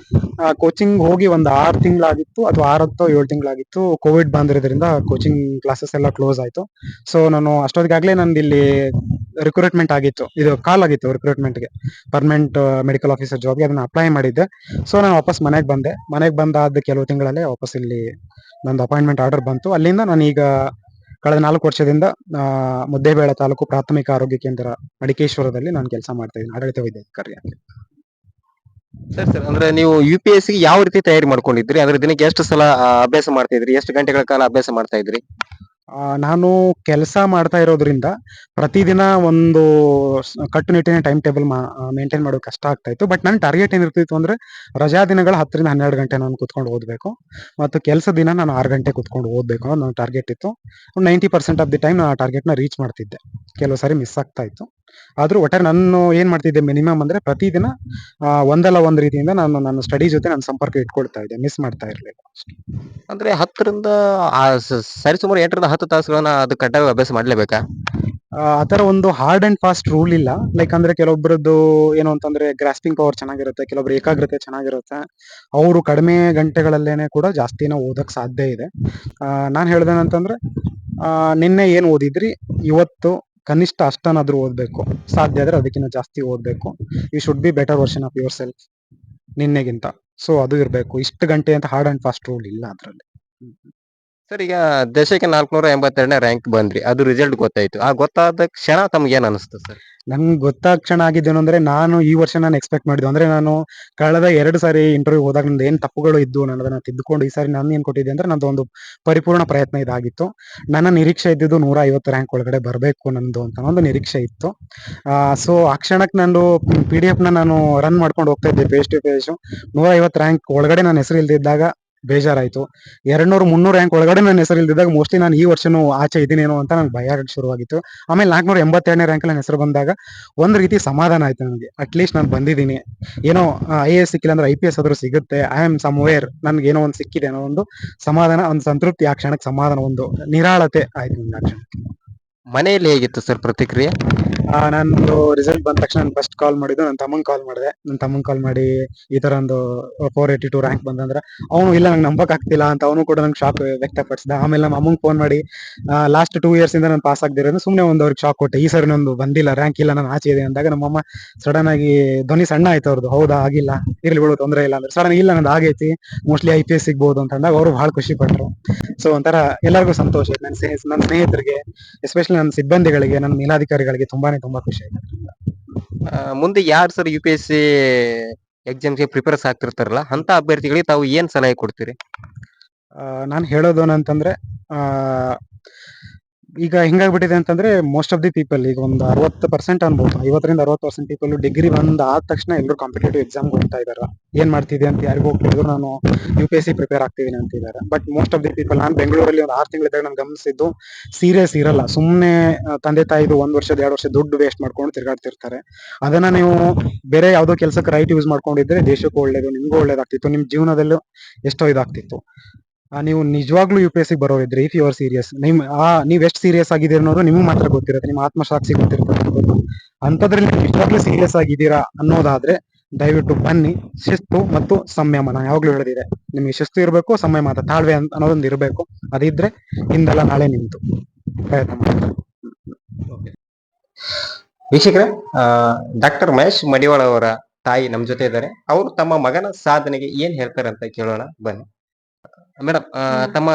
ಕೋಚಿಂಗ್ ಹೋಗಿ ಒಂದು 6 ತಿಂಗಳಾಗಿತ್ತು, ಅಥವಾ 6 ಅಥವಾ 7 ತಿಂಗಳಾಗಿತ್ತು. ಕೋವಿಡ್ ಬಂದಿರೋದ್ರಿಂದ ಕೋಚಿಂಗ್ ಕ್ಲಾಸಸ್ ಎಲ್ಲ ಕ್ಲೋಸ್ ಆಯ್ತು. ಸೊ ನಾನು ಅಷ್ಟೊತ್ತಿಗಾಗ್ಲೇ ನಂದು ಇಲ್ಲಿ ರಿಕ್ರೂಟ್ಮೆಂಟ್ ಆಗಿತ್ತು, ಇದು ಕಾಲ್ ಆಗಿತ್ತು ರಿಕ್ರೂಟ್ಮೆಂಟ್ಗೆ, ಪರ್ಮನೆಂಟ್ ಮೆಡಿಕಲ್ ಆಫೀಸರ್ ಜಾಬ್ಗೆ. ಅದನ್ನ ಅಪ್ಲೈ ಮಾಡಿದ್ದೆ. ಸೊ ನಾನು ವಾಪಸ್ ಮನೆಗೆ ಬಂದಾದ ಕೆಲವು ತಿಂಗಳಲ್ಲೇ ವಾಪಸ್ ಇಲ್ಲಿ ನಂದು ಅಪಾಯಿಂಟ್ಮೆಂಟ್ ಆರ್ಡರ್ ಬಂತು. ಅಲ್ಲಿಂದ ನಾನೀಗ ಕಳೆದ 4 ವರ್ಷದಿಂದ ಮುದ್ದೇಬೇಳ ತಾಲೂಕು ಪ್ರಾಥಮಿಕ ಆರೋಗ್ಯ ಕೇಂದ್ರ ಮಡಿಕೇಶ್ವರದಲ್ಲಿ ನಾನು ಕೆಲಸ ಮಾಡ್ತಾ ಇದ್ದೀನಿ, ಆಡಳಿತ ವೈದ್ಯಾಧಿಕಾರಿಯಾಗಿ. ಸರ್ ಅಂದ್ರೆ ನೀವು UPSC ಗೆ ಯಾವ ರೀತಿ ತಯಾರಿ ಮಾಡ್ಕೊಂಡಿದ್ರಿ? ಅಂದ್ರೆ ದಿನಕ್ಕೆ ಎಷ್ಟು ಸಲ ಅಭ್ಯಾಸ ಮಾಡ್ತಾ ಇದ್ರಿ? ಎಷ್ಟು ಗಂಟೆಗಳ ಕಾಲ ಅಭ್ಯಾಸ ಮಾಡ್ತಾ ಇದ್ರಿ? ನಾನು ಕೆಲಸ ಮಾಡ್ತಾ ಇರೋದ್ರಿಂದ ಪ್ರತಿದಿನ ಒಂದು ಕಟ್ಟುನಿಟ್ಟಿನ ಟೈಮ್ ಟೇಬಲ್ ಮೇಂಟೈನ್ ಮಾಡೋದು ಕಷ್ಟ ಆಗ್ತಾ ಇತ್ತು. ಬಟ್ ನನ್ನ ಟಾರ್ಗೆಟ್ ಏನಿರ್ತಿತ್ತು ಅಂದ್ರೆ ರಜಾ ದಿನಗಳ 10 ರಿಂದ 12 ಗಂಟೆ ನಾನು ಕುತ್ಕೊಂಡು ಓದಬೇಕು, ಮತ್ತು ಕೆಲಸ ದಿನ ನಾನು 6 ಗಂಟೆ ಕುತ್ಕೊಂಡು ಓದಬೇಕು ಅನ್ನೋದು ನನ್ನ ಟಾರ್ಗೆಟ್ ಇತ್ತು. 90% ಆಫ್ ದಿ ಟೈಮ್ ನಾನು ಆ ಟಾರ್ಗೆಟ್ನ ರೀಚ್ ಮಾಡ್ತಿದ್ದೆ. ಕೆಲವು ಸಾರಿ ಮಿಸ್ ಆಗ್ತಾ ಇತ್ತು. ಆದ್ರೂ ಒಟ್ಟಾರೆ ನಾನು ಏನ್ ಮಾಡ್ತಿದ್ದೆ ಮಿನಿಮಮ್ ಅಂದ್ರೆ ಪ್ರತಿದಿನ ಒಂದಲ್ಲ ಒಂದು ರೀತಿಯಿಂದ ನಾನು ನನ್ನ ಸ್ಟಡಿ ಜೊತೆ ನಾನು ಸಂಪರ್ಕ ಇಟ್ಕೊಳ್ತಾ ಇದ್ದೆ, ಮಿಸ್ ಮಾಡ್ತಾ ಇರಲಿಲ್ಲ. ಅಂದ್ರೆ 10ರಿಂದ ಸರಿಸುಮಾರು 8ರಿಂದ 10 ತಾಸುಗಳನ್ನ ಅದು ಕಡ್ಡಾಯ ಅಭ್ಯಾಸ ಮಾಡ್ಲೇಬೇಕಾ? ಆತರ ಒಂದು ಹಾರ್ಡ್ ಅಂಡ್ ಫಾಸ್ಟ್ ರೂಲ್ ಇಲ್ಲ. ಲೈಕ್ ಅಂದ್ರೆ ಕೆಲವೊಬ್ಬರದ್ದು ಏನು ಅಂತಂದ್ರೆ ಗ್ರಾಸ್ಪಿಂಗ್ ಪವರ್ ಚೆನ್ನಾಗಿರುತ್ತೆ, ಕೆಲವೊಬ್ರು ಏಕಾಗ್ರತೆ ಚೆನ್ನಾಗಿರುತ್ತೆ, ಅವರು ಕಡಿಮೆ ಗಂಟೆಗಳಲ್ಲೇನೆ ಕೂಡ ಜಾಸ್ತಿನ ಓದಕ್ ಸಾಧ್ಯ ಇದೆ. ನಾನ್ ಹೇಳ್ದೇನಂತಂದ್ರೆ ನಿನ್ನೆ ಏನ್ ಓದಿದ್ರಿ, ಇವತ್ತು ಕನಿಷ್ಠ ಅಷ್ಟನ್ನಾದ್ರೂ ಓದ್ಬೇಕು, ಸಾಧ್ಯ ಆದ್ರೆ ಅದಕ್ಕಿಂತ ಜಾಸ್ತಿ ಓದ್ಬೇಕು. You should be better version of your self ನಿನ್ನೆಗಿಂತ. ಸೊ ಅದು ಇರಬೇಕು. ಇಷ್ಟು ಗಂಟೆ ಅಂತ ಹಾರ್ಡ್ ಅಂಡ್ ಫಾಸ್ಟ್ ರೂಲ್ ಇಲ್ಲ ಅದರಲ್ಲಿ. ಸರ್ ಈಗ ದೇಶಕ್ಕೆ 482ನೇ ರ್ಯಾಂಕ್ ಬಂದ್ರಿ, ಅದು ರಿಸಲ್ಟ್ ಗೊತ್ತಾಯ್ತು. ಆ ಗೊತ್ತಾದ ಕ್ಷಣ ತಮ್ಗೆ ಏನ್ ಅನಿಸ್ತು ಸರ್? ನಂಗೆ ಗೊತ್ತಾದ ಕ್ಷಣ ಆಗಿದ್ದೇನು ಅಂದ್ರೆ, ನಾನು ಈ ವರ್ಷ ನಾನು ಎಕ್ಸ್ಪೆಕ್ಟ್ ಮಾಡಿದ್ದು ಅಂದ್ರೆ, ನಾನು ಕಳೆದ 2 ಸಾರಿ ಇಂಟರ್ವ್ಯೂ ಹೋದಾಗ ನಂದು ಏನ್ ತಪ್ಪುಗಳು ಇದ್ದು ನನ್ನದನ್ನ ತಿದ್ದುಕೊಂಡು ಈ ಸಾರಿ ನಾನು ಏನ್ ಕೊಟ್ಟಿದ್ದೆ ಅಂದ್ರೆ, ನಂದು ಒಂದು ಪರಿಪೂರ್ಣ ಪ್ರಯತ್ನ ಇದಾಗಿತ್ತು. ನನ್ನ ನಿರೀಕ್ಷೆ ಇದ್ದಿದ್ದು 150 ರ್ಯಾಂಕ್ ಒಳಗಡೆ ಬರಬೇಕು ನಂದು ಅಂತ ಒಂದು ನಿರೀಕ್ಷೆ ಇತ್ತು. ಸೊ ಆ ಕ್ಷಣಕ್ಕೆ ನಂದು PDF ನ ನಾನು ರನ್ ಮಾಡ್ಕೊಂಡು ಹೋಗ್ತಾ ಇದ್ದೆ ಪೇಜ್ ಟು ಪೇಜ್. 150 ರ್ಯಾಂಕ್ ಒಳಗಡೆ ನನ್ನ ಹೆಸರು ಇಲ್ದಿದ್ದಾಗ ಬೇಜಾರಾಯ್ತು. 200, 300 ರ್ಯಾಂಕ್ ಒಳಗಡೆ ನನ್ನ ಹೆಸರು ಇಲ್ದಿದ್ದಾಗ ಮೋಸ್ಟ್ಲಿ ನಾನು ಈ ವರ್ಷನೂ ಆಚೆ ಇದೀನೇನೋ ಅಂತ ನಂಗೆ ಭಯ ಆಗಕ್ಕೆ ಶುರುವಾಗಿತ್ತು. ಆಮೇಲೆ 482ನೇ ರ್ಯಾಂಕ್ ನನ್ನ ಹೆಸರು ಬಂದಾಗ ಒಂದ್ ರೀತಿ ಸಮಾಧಾನ ಆಯ್ತು ನನಗೆ. ಅಟ್ಲೀಸ್ಟ್ ನಾನು ಬಂದಿದ್ದೀನಿ, ಏನೋ IAS ಸಿಕ್ಕಿಲ್ಲ ಅಂದ್ರೆ IPS ಆದ್ರೂ ಸಿಗುತ್ತೆ, ಐ ಆಮ್ ಸಮ್ವೇರ್, ನನ್ಗೆ ಏನೋ ಒಂದು ಸಿಕ್ಕಿದೆ ಅನ್ನೋ ಒಂದು ಸಮಾಧಾನ, ಒಂದು ಸಂತೃಪ್ತಿ, ಆ ಕ್ಷಣಕ್ಕೆ ಸಮಾಧಾನ, ಒಂದು ನಿರಾಳತೆ ಆಯ್ತು ನನಗೆ ಆ ಕ್ಷಣಕ್ಕೆ. ಮನೆಯಲ್ಲಿ ಹೇಗಿತ್ತು ಸರ್ ಪ್ರತಿಕ್ರಿಯೆ? ನಂದು ರಿಸಲ್ಟ್ ಬಂದ ತಕ್ಷಣ ನಾನು ಫಸ್ಟ್ ಕಾಲ್ ಮಾಡಿದ್ದು ನನ್ನ ತಮ್ಮಂಗೆ ಕಾಲ್ ಮಾಡಿದೆ. ನನ್ನ ತಮ್ಮಂಗೆ ಕಾಲ್ ಮಾಡಿ ಈ ತರ ಒಂದು 482 ರ್ಯಾಂಕ್ ಬಂದಂದ್ರೆ, ಅವನು ಇಲ್ಲ ನಂಗೆ ನಂಬಕ್ ಆಗ್ತಿಲ್ಲ ಅಂತ ಅವನು ಕೂಡ ನಂಗೆ ಶಾಕ್ ವ್ಯಕ್ತಪಡಿಸಿದ. ಆಮೇಲೆ ನಮ್ಮ ಅಮ್ಮಂಗೆ ಫೋನ್ ಮಾಡಿ ಲಾಸ್ಟ್ 2 years ಇಂದ ನಾನು ಪಾಸ್ ಆಗದಿರೋದು ಸುಮ್ಮನೆ ಒಂದು ಅವ್ರಿಗೆ ಶಾಕ್ ಕೊಟ್ಟೆ. ಈ ಸರಿ ನಂದು ಬಂದಿಲ್ಲ, ರ್ಯಾಂಕ್ ಇಲ್ಲ, ನಾನು ಆಚೆ ಇದೆ ಅಂದಾಗ ನಮ್ಮಮ್ಮ ಸಡನ್ ಆಗಿ ಧ್ವನಿ ಸಣ್ಣ ಆಯ್ತು ಅವ್ರದ್ದು. ಹೌದಾ, ಆಗಿಲ್ಲ, ಇರ್ಲಿ ಬಿಡು, ತೊಂದರೆ ಇಲ್ಲ ಅಂದ್ರೆ. ಸಡನ್ ಇಲ್ಲ, ನಂದು ಆಗೈತಿ, ಮೋಸ್ಟ್ಲಿ IPS ಸಿಗ್ಬೋದು ಅಂತ ಅಂದಾಗ ಅವರು ಬಹಳ ಖುಷಿ ಪಟ್ರು. ಸೊ ಒಂಥರ ಎಲ್ಲರಿಗೂ ಸಂತೋಷ ಆಯ್ತು. ನನ್ನ ಸ್ನೇಹಿತರಿಗೆ, ಎಸ್ಪೆಷಲಿ ನನ್ನ ಸಿಬ್ಬಂದಿಗಳಿಗೆ, ನನ್ನ ಮೇಲಾಧಿಕಾರಿಗಳಿಗೆ ತುಂಬಾ ಖುಷಿ ಆಯ್ತು. ಮುಂದೆ ಯಾರು ಸರ್ UPSC ಎಕ್ಸಾಮ್ಗೆ ಪ್ರಿಪೇರ್ಸ್ ಆಗ್ತಿರ್ತಾರಲ್ಲ, ಅಂತ ಅಭ್ಯರ್ಥಿಗಳಿಗೆ ತಾವು ಏನ್ ಸಲಹೆ ಕೊಡ್ತೀರಿ? ನಾನು ಹೇಳೋದು ಏನಂತಂದ್ರೆ, ಈಗ ಹಿಂಗಾಗ್ಬಿಟ್ಟಿದೆ ಅಂತಂದ್ರೆ, ಮೋಸ್ಟ್ ಆಫ್ ದಿ ಪೀಪಲ್ ಈಗ ಒಂದು 60% ಅನ್ಬೋದು, 50ರಿಂದ 60% ಪೀಪಲ್ ಡಿಗ್ರಿ ಬಂದ ಆದ ತಕ್ಷಣ ಎಲ್ಲರೂ ಕಾಂಪಿಟೇಟಿವ್ ಎಕ್ಸಾಮ್ ಹೋಗ್ತಾ ಇದಾರೆ. ಏನ್ ಮಾಡ್ತಿದೆ ಅಂತ ಯಾರಿಗೂ ಹೋಗ್ತಿದ್ರು, ನಾನು UPSC ಪ್ರಿಪೇರ್ ಆಗ್ತಿದ್ದೀನಿ ಅಂತಿದ್ದಾರೆ. But most of the people, ನಾನು ಬೆಂಗಳೂರಲ್ಲಿ ಒಂದು 6 ತಿಂಗಳಿದ್ದಾಗ ನಾನು ಗಮನಿಸಿದ್ದು, ಸೀರಿಯಸ್ ಇರಲ್ಲ, ಸುಮ್ಮನೆ ತಂದೆ ತಾಯಿದು 1 ವರ್ಷದ 2 ವರ್ಷ ದುಡ್ಡು ವೇಸ್ಟ್ ಮಾಡ್ಕೊಂಡು ತಿರ್ಗಾಡ್ತಿರ್ತಾರೆ. ಅದನ್ನ ನೀವು ಬೇರೆ ಯಾವ್ದೋ ಕೆಲಸಕ್ಕೆ ರೈಟ್ ಯೂಸ್ ಮಾಡ್ಕೊಂಡಿದ್ರೆ ದೇಶಕ್ಕೂ ಒಳ್ಳೇದು, ನಿಮ್ಗೂ ಒಳ್ಳೇದಾಗ್ತಿತ್ತು, ನಿಮ್ ಜೀವನದಲ್ಲೂ ಎಷ್ಟೋ ಇದಾಗ್ತಿತ್ತು. ನೀವು ನಿಜವಾಗ್ಲೂ UPSC ಬರೋರಿದ್ರೆ, ಇಫ್ ಯು ಆರ್ ಸೀರಿಯಸ್, ನೀವ್ ಎಷ್ಟು ಸೀರಿಯಸ್ ಆಗಿದ್ದೀರ ಅನ್ನೋದು ನಿಮ್ಗೆ ಮಾತ್ರ ಗೊತ್ತಿರುತ್ತೆ, ನಿಮ್ಮ ಆತ್ಮಸಾಕ್ಷಿ ಗೊತ್ತಿರ್ತಕ್ಕಂಥದ್ದು. ಅಂಥದ್ರಲ್ಲಿ ನೀವು ನಿಜವಾಗ್ಲೂ ಸೀರಿಯಸ್ ಆಗಿದ್ದೀರಾ ಅನ್ನೋದಾದ್ರೆ ದಯವಿಟ್ಟು ಬನ್ನಿ. ಶಿಸ್ತು ಮತ್ತು ಸಂಯಮ, ನಾನು ಯಾವಾಗ್ಲೂ ಹೇಳಿದೆ, ನಿಮ್ಗೆ ಶಿಸ್ತು ಇರಬೇಕು, ಸಂಯಮ ಅಂತ ತಾಳ್ವೆ ಅನ್ನೋದೊಂದು ಇರಬೇಕು. ಅದಿದ್ರೆ ಇಂದಲ್ಲ ನಾಳೆ ನಿಂತು ಪ್ರಯತ್ನ ಮಾಡ್ತಾರೆ. ವೀಕ್ಷಕರೇ, ಡಾಕ್ಟರ್ ಮಹೇಶ್ ಮಡಿವಾಳ ಅವರ ತಾಯಿ ನಮ್ ಜೊತೆ ಇದ್ದಾರೆ. ಅವರು ತಮ್ಮ ಮಗನ ಸಾಧನೆಗೆ ಏನ್ ಹೇಳ್ತಾರೆ ಅಂತ ಕೇಳೋಣ ಬನ್ನಿ. ಮೇಡಮ್, ತಮ್ಮ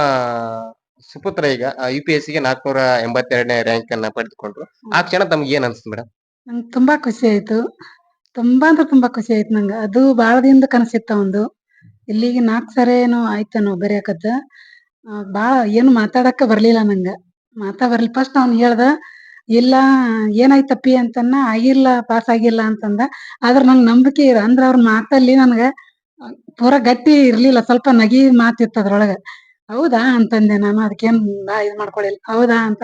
ಸುಪುತ್ರ ಈಗ UPSC ಗೆ 482ನೇ ರ್ಯಾಂಕ್ ಅನ್ನ ಪಡೆದುಕೊಂಡ್ರು. ಆ ಕ್ಷಣ ತಮ್ಗೆ ಏನ್ ಅನ್ಸ್ತು ಮೇಡಮ್? ನಂಗೆ ತುಂಬಾ ಖುಷಿ ಆಯ್ತು. ತುಂಬಾ ಅಂದ್ರೆ ತುಂಬಾ ಖುಷಿ ಆಯ್ತು ನಂಗೆ. ಅದು ಬಾಳ ದಿನದ ಕನಸಿತ್ತ ಒಂದು. ಇಲ್ಲಿಗೆ 4 ಸರಿ ಏನೋ ಆಯ್ತೇನೋ ಬರೆಯಕತ್ತ. ಬಾಳ ಏನು ಮಾತಾಡಕ ಬರ್ಲಿಲ್ಲ ನಂಗ. ಬರ್ಲಿ ಫಸ್ಟ್ ಅವ್ನ್ ಹೇಳ್ದ, ಇಲ್ಲ ಏನಾಯ್ತಪ್ಪಿ ಅಂತನ್ನ, ಆಗಿಲ್ಲ, ಪಾಸ್ ಆಗಿಲ್ಲ ಅಂತಂದ. ಆದ್ರ ನಂಗ್ ನಂಬಿಕೆ ಅಂದ್ರ ಅವ್ರ ಮಾತಲ್ಲಿ ನನ್ಗ ಪೂರಾ ಗಟ್ಟಿ ಇರ್ಲಿಲ್ಲ, ಸ್ವಲ್ಪ ನಗಿ ಮಾತಿತ್ತು ಅದ್ರೊಳಗ. ಹೌದಾ ಅಂತಂದೆ ನಾನು. ಅದಕ್ಕೇನ್ ಇದ್ ಮಾಡ್ಕೊಳಿಲ್ಲ. ಹೌದಾ ಅಂತ,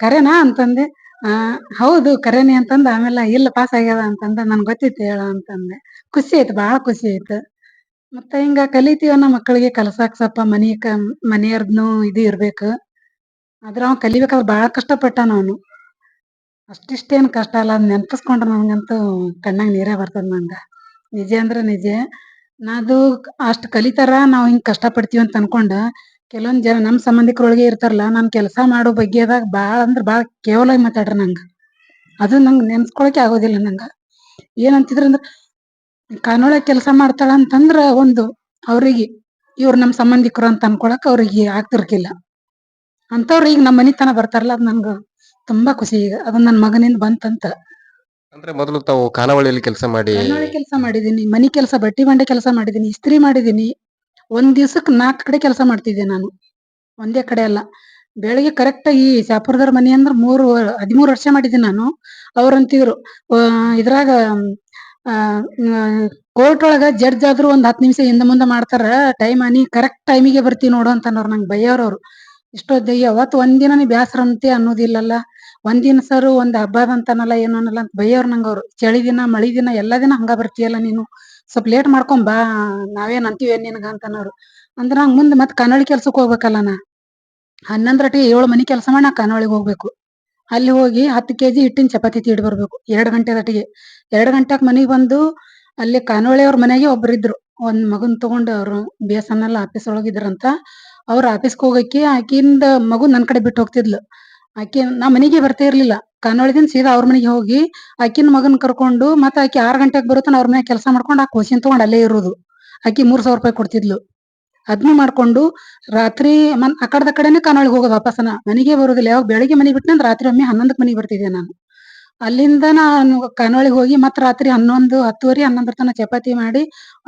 ಕರೇನಾ ಅಂತಂದೆ. ಹೌದು ಕರೇನಿ ಅಂತಂದ. ಆಮೇಲೆ ಇಲ್ಲ ಪಾಸ್ ಆಗ್ಯದ ಅಂತಂದ. ನನ್ಗ್ ಗೊತ್ತಿತ್ತು ಹೇಳ ಅಂತಂದೆ. ಖುಷಿ ಆಯ್ತು, ಬಾಳ ಖುಷಿ ಆಯ್ತು. ಮತ್ತೆ ಹಿಂಗ ಕಲಿತೀವನ್ನ ಮಕ್ಕಳಿಗೆ ಕಲ್ಸಾಕ್ ಸ್ವಲ್ಪ ಮನೆಯವ್ರದ್ನು ಇದು ಇರ್ಬೇಕು. ಆದ್ರ ಅವ ಕಲಿಬೇಕಾದ್ರ ಬಾಳ ಕಷ್ಟಪಟ್ಟಾನ ಅವನು. ಅಷ್ಟಿಷ್ಟೇನ್ ಕಷ್ಟ ಅಲ್ಲ, ಅದ್ ನೆನಪಿಸ್ಕೊಂಡ್ರ ನನ್ಗಂತೂ ಕಣ್ಣಾಗ ನೀರೇ ಬರ್ತದ ನಂಗ. ನಿಜ ಅಂದ್ರ ನಿಜ. ನಾದು ಅಷ್ಟ್ ಕಲಿತಾರ, ನಾವ್ ಹಿಂಗ್ ಕಷ್ಟ ಪಡ್ತೀವಿ ಅಂತ ಅನ್ಕೊಂಡ ಕೆಲವೊಂದ್ ಜನ ನಮ್ ಸಂಬಂಧಿಕರೊಳಗೆ ಇರ್ತಾರಲ್ಲ, ನಾನ್ ಕೆಲಸ ಮಾಡೋ ಬಗ್ಗೆದಾಗ ಬಾಳ ಅಂದ್ರ ಬಾಳ ಕೇವಲಾಗಿ ಮಾತಾಡ್ರ ನಂಗ. ಅದು ನಂಗ್ ನೆನ್ಸ್ಕೊಳಕೆ ಆಗೋದಿಲ್ಲ ನಂಗ. ಏನಂತಿದ್ರ ಅಂದ್ರ, ಕಾನೊಳಗ್ ಕೆಲಸ ಮಾಡ್ತಾಳ ಅಂತಂದ್ರ ಒಂದು ಅವ್ರಿಗೆ ಇವ್ರು ನಮ್ ಸಂಬಂಧಿಕರು ಅಂತ ಅನ್ಕೊಳಕ್ ಅವ್ರಿಗೆ ಆಗ್ತಿರ್ಕಿಲ್ಲ. ಅಂತವ್ರು ಈಗ ನಮ್ ಮನಿತನ ಬರ್ತಾರಲ್ಲ, ಅದ್ ನನ್ಗ ತುಂಬಾ ಖುಷಿ. ಈಗ ಅದು ನನ್ ಮಗನಿಂದ ಬಂತಂತ. ಅಂದ್ರೆ ಮೊದಲು ತಾವು ಖಾನಾವಳಿಯಲ್ಲಿ ಕೆಲಸ ಮಾಡಿ ಕನ್ನೋಳಿ ಕೆಲಸ ಮಾಡಿದೀನಿ, ಮನಿ ಕೆಲಸ, ಬಟ್ಟಿ ಬಂಡೆ ಕೆಲಸ ಮಾಡಿದೀನಿ, ಇಸ್ತ್ರಿ ಮಾಡಿದೀನಿ. ಒಂದ್ ದಿವ್ಸಕ್ 4 ಕಡೆ ಕೆಲಸ ಮಾಡ್ತಿದ್ದೆ ನಾನು, ಒಂದೇ ಕಡೆ ಅಲ್ಲ. ಬೆಳಿಗ್ಗೆ ಕರೆಕ್ಟ್ ಈ ಶಾಪುರದವ್ರ ಮನಿ ಅಂದ್ರ 13 ವರ್ಷ ಮಾಡಿದ್ದೀನಿ ನಾನು. ಅವ್ರಂತಿದ್ರು, ಇದ್ರಾಗ ಕೋರ್ಟ್ ಒಳಗ ಜಡ್ಜ್ ಆದ್ರೂ ಒಂದ್ 10 ನಿಮಿಷ ಹಿಂದ ಮುಂದ ಮಾಡ್ತಾರ, ಟೈಮ್ ನೀ ಕರೆಕ್ಟ್ ಟೈಮಿಗೆ ಬರ್ತೀವಿ ನೋಡು ಅಂತನ್ನೋರು ನಂಗೆ ಬೈಯೋರವ್ರು. ಇಷ್ಟೊತ್ತಿಗೆ ಅವತ್ತು ಒಂದಿನ ನೀ ಬ್ಯಾಸರ ಅಂತೆ ಅನ್ನೋದಿಲ್ಲಲ್ಲ, ಒಂದಿನ ಸರು ಒಂದ್ ಹಬ್ಬದ ಅಂತನಲ್ಲ ಏನು ಅನ್ನಲ್ಲ ಅಂತ ಬೈಯೋರ್ ನಂಗ ಅವ್ರು. ಚಳಿ ದಿನ ಮಳಿ ದಿನ ಎಲ್ಲಾ ದಿನ ಹಂಗ ಬರ್ತೀಯಲ್ಲ ನೀನು, ಸ್ವಲ್ಪ ಲೇಟ್ ಮಾಡ್ಕೊಂಡ್ ಬಾ, ನಾವೇನ್ ಅಂತೀವೇನ್ ನಿನಗ ಅಂತನೋರು. ಅಂದ್ರ ನಂಗ್ ಮುಂದ್ ಮತ್ ಕನ್ನೋಳಿ ಕೆಲ್ಸಕ್ ಹೋಗ್ಬೇಕಲ್ಲ ನಾ. 11 7 ಮನಿ ಕೆಲಸ ಮಾಡಿ ನಾ ಕನ್ನೋಳಿಗ್ ಹೋಗ್ಬೇಕು. ಅಲ್ಲಿ ಹೋಗಿ 10 kg ಹಿಟ್ಟಿನ ಚಪಾತಿ ತೀಡ್ ಬರ್ಬೇಕು 2 ಗಂಟೆದಟಿಗೆ. 2 ಗಂಟೆಗ್ ಮನಿಗ್ ಬಂದು ಅಲ್ಲಿ ಕಾನೋಳಿಯವ್ರ ಮನೆಗೆ ಒಬ್ರಿದ್ರು, ಒಂದ್ ಮಗುನ್ ತಗೊಂಡ್ ಅವ್ರು BSNL ಆಫೀಸ್ ಒಳಗಿದ್ರಂತ. ಅವ್ರ ಆಫೀಸ್ಗೆ ಹೋಗಕ್ಕೆ ಆಕಿಂದ ಮಗು ನನ್ ಕಡೆ ಬಿಟ್ಟು ಹೋಗ್ತಿದ್ಲು. ಆಕಿ ನಾ ಮನಿಗೆ ಬರ್ತಾ ಇರ್ಲಿಲ್ಲ. ಕಾನೋಳಿದಿಂದ ಸೀದಾ ಅವ್ರ ಮನಿಗೆ ಹೋಗಿ ಆಕಿನ ಮಗನ್ ಕರ್ಕೊಂಡು, ಮತ್ತ ಆಕಿ 6 ಗಂಟೆಗೆ ಬರುತ್ತನ ಅವ್ರ ಮನ್ಯಾಗ ಕೆಲಸ ಮಾಡ್ಕೊಂಡು ಆ ಕೋಸಿನ್ ತಗೊಂಡ್ ಅಲ್ಲೇ ಇರೋದು. ಆಕಿ 3,000 ರೂಪಾಯಿ ಕೊಡ್ತಿದ್ಲು. ಅದ್ನು ಮಾಡ್ಕೊಂಡು ರಾತ್ರಿ ಆ ಕಡೆದ ಕಡೆನೆ ಖಾನಾವಳಿಗೆ ಹೋಗೋದು ವಾಪಸ್ಸನ ಮನೆಗೆ ಬರೋದಿಲ್ಲ. ಯಾವಾಗ ಬೆಳಿಗ್ಗೆ ಮನೆಗೆ ಬಿಟ್ಟನಂದ್ರೆ ರಾತ್ರಿ ಒಮ್ಮೆ 11ಕ್ಕೆ ಮನೆಗೆ ಬರ್ತಿದ್ದೆ ನಾನು. ಅಲ್ಲಿಂದ ನಾನು ಖಾನಾವಳಿಗೆ ಹೋಗಿ ಮತ್ತೆ ರಾತ್ರಿ 11, 10:30, 11 ತನ ಚಪಾತಿ ಮಾಡಿ